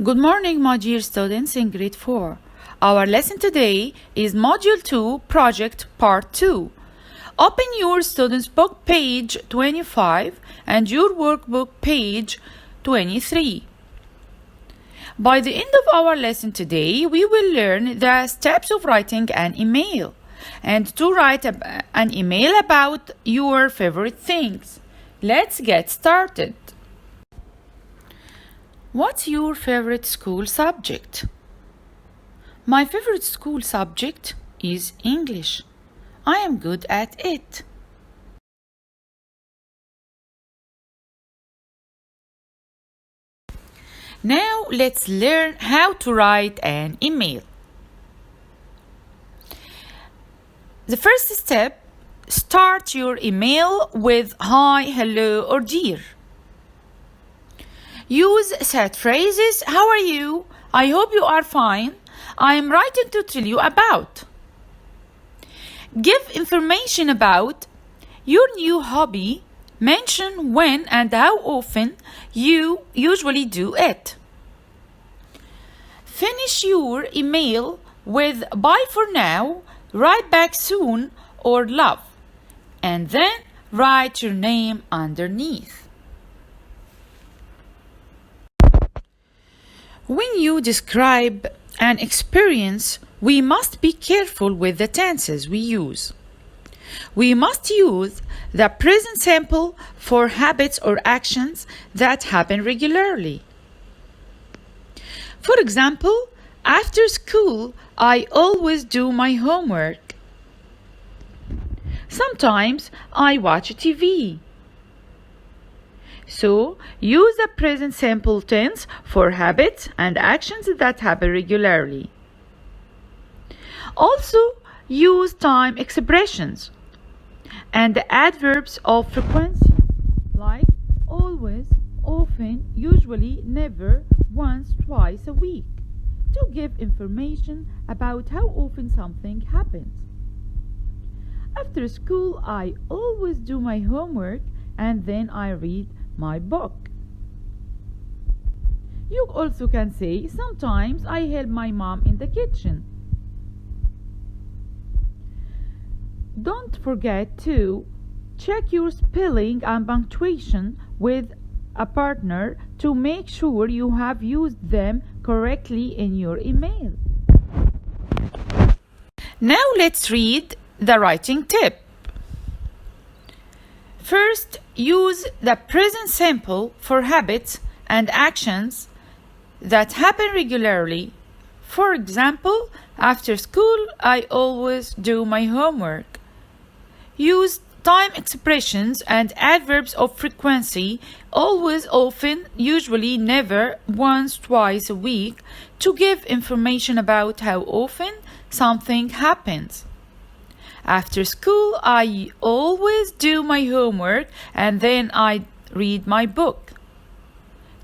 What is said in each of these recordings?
Good morning, my dear students in grade 4. Our lesson today is Module 2, Project Part 2. Open your student's book page 25 and your workbook page 23. By the end of our lesson today, we will learn the steps of writing an email and to write an email about your favorite things. Let's get started. What's your favorite school subject? My favorite school subject is English. I am good at it. Now let's learn how to write an email. The first step, start your email with hi, hello, or dear. Use set phrases. How are you? I hope you are fine. I am writing to tell you about. Give information about your new hobby. Mention when and how often you usually do it. Finish your email with bye for now, write back soon, or love. And then write your name underneath. When you describe an experience, we must be careful with the tenses we use. We must use the present simple for habits or actions that happen regularly. For example, after school, I always do my homework. Sometimes I watch TV. So, use the present simple tense for habits and actions that happen regularly. Also, use time expressions and the adverbs of frequency like always, often, usually, never, once, twice a week to give information about how often something happens. After school, I always do my homework and then I read my book. You also can say, sometimes I help my mom in the kitchen. Don't forget to check your spelling and punctuation with a partner to make sure you have used them correctly in your email. Now let's read the writing tip. First, use the present simple for habits and actions that happen regularly. For example, after school, I always do my homework. Use time expressions and adverbs of frequency, always, often, usually, never, once, twice a week, to give information about how often something happens. After school, I always do my homework and then I read my book.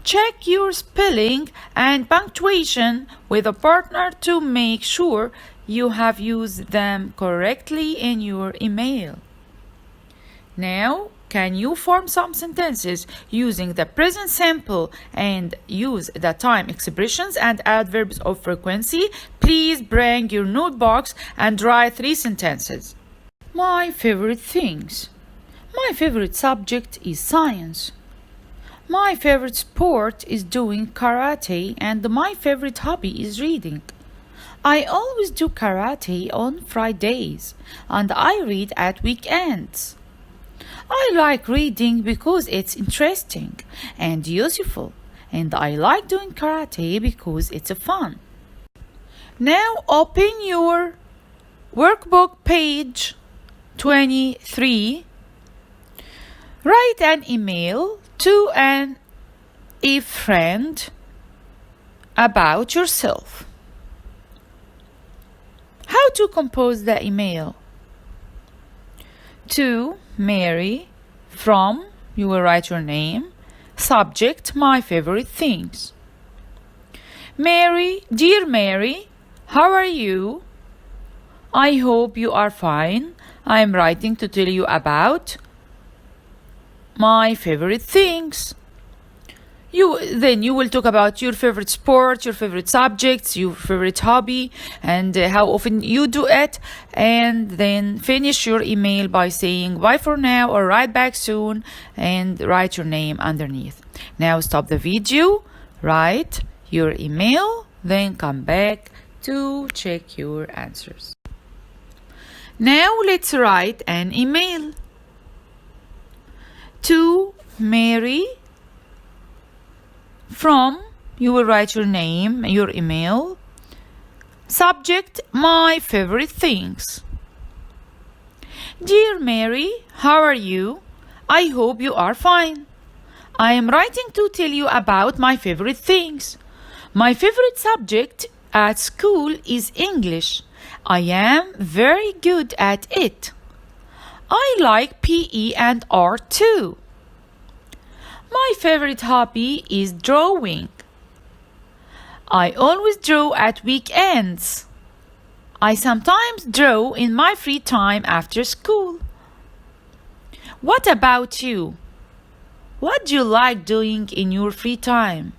Check your spelling and punctuation with a partner to make sure you have used them correctly in your email. Now, can you form some sentences using the present simple and use the time expressions and adverbs of frequency? Please bring your notebooks and write 3 sentences. My favorite things. My favorite subject is science. My favorite sport is doing karate and my favorite hobby is reading. I always do karate on Fridays and I read at weekends. I like reading because it's interesting and useful, and I like doing karate because it's fun. Now open your workbook page 23. Write an email to a friend about yourself. How to compose the email? To Mary, from, you will write your name, subject, my favorite things. Mary, dear Mary, how are you? I hope you are fine. I am writing to tell you about my favorite things. Then you will talk about your favorite sport, your favorite subjects, your favorite hobby, and how often you do it. And then finish your email by saying bye for now or write back soon, and write your name underneath. Now stop the video, write your email, then come back to check your answers. Now let's write an email to Mary. From, you will write your name, your email. Subject, my favorite things. Dear Mary, how are you? I hope you are fine. I am writing to tell you about my favorite things. My favorite subject at school is English. I am very good at it. I like PE and art too. My favorite hobby is drawing. I always draw at weekends. I sometimes draw in my free time after school. What about you? What do you like doing in your free time?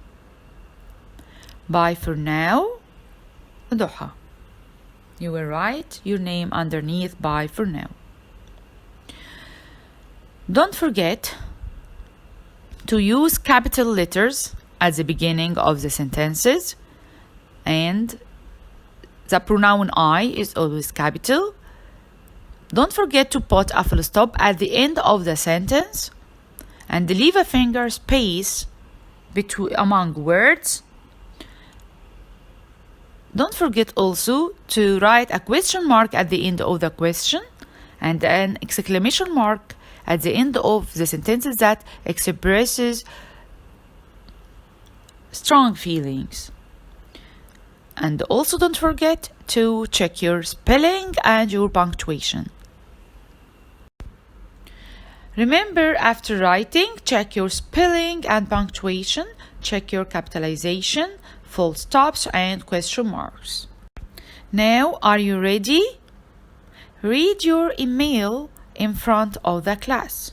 Bye for now. Duha. You will write your name underneath bye for now. Don't forget to use capital letters at the beginning of the sentences, and the pronoun I is always capital. Don't forget to put a full stop at the end of the sentence and leave a finger space among words. Don't forget also to write a question mark at the end of the question and an exclamation mark at the end of the sentences that expresses strong feelings. And also don't forget to check your spelling and your punctuation. Remember, after writing, check your spelling and punctuation, check your capitalization, full stops and question marks. Now, are you ready? Read your email in front of the class.